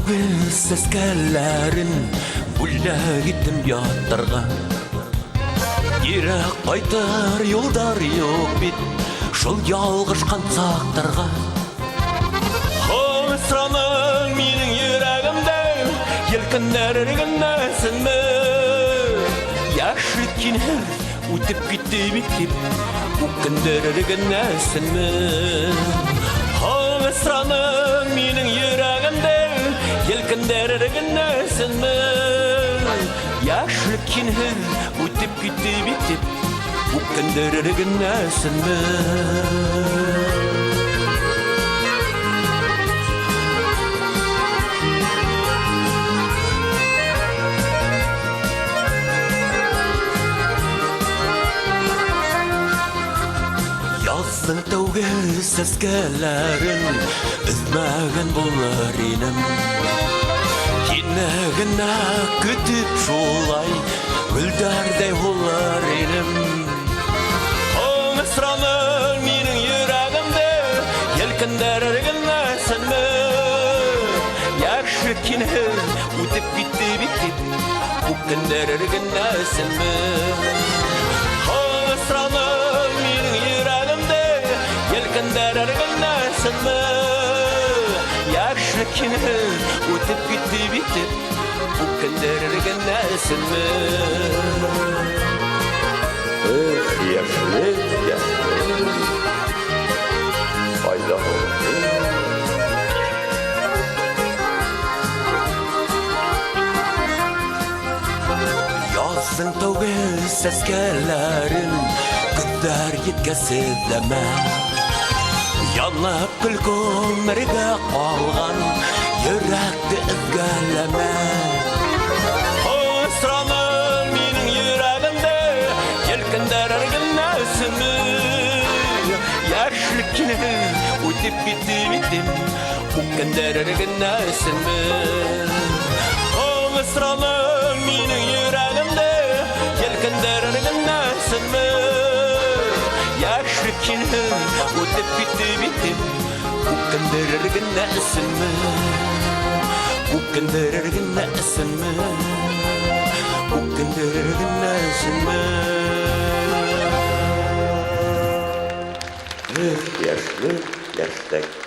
tauge seskellerin bulla gittim yattırga. Yere qaytar yolдар yok bit şol yalgış kansaktırga. Hısranın menin yüreğimde yelkenler ergennesinmi? Yaşlı kinher utip gitti bitip bu günler ergennesinmi? Hısranın menin yüreğimde yelkenler ergennesinmi? Yaşlı kinher utip gitti bitip bu günler ergennesinmi? Yazdın tauge seskellerin üzmegen bullar inim. Yine kütüp şolay gülderday bullar inim. O mısranın menin yüreğimde yelkenler ergennesinmi? Yaşlı kinher utip gitti bitip bu günler ergennesinmi? O mısranın menin yüreğimde yelkenler ergennesinmi? Yaşlı kinher utip gitti bitip bu günler ergennesinmi? Yaşlı, yaşlı. Fayda olur. Yazdın tauge seskellerin güller yetkesizleme. Yanıp külgünlerge kalgan yürekti izgelleme. Hısranın menin yüreğimde yelkenler ergennesinmi? Yaşlı kinher utip gitti bitip bu günler ergennesinmi? Hısranın menin yüreğimde yelkenler ergennesinmi? Yaşlı kinher utip gitti bitip bu günler ergennesinmi? Bu günler ergennesinmi? Bu günler ergennesinmi? Yaşlı, yaşlı.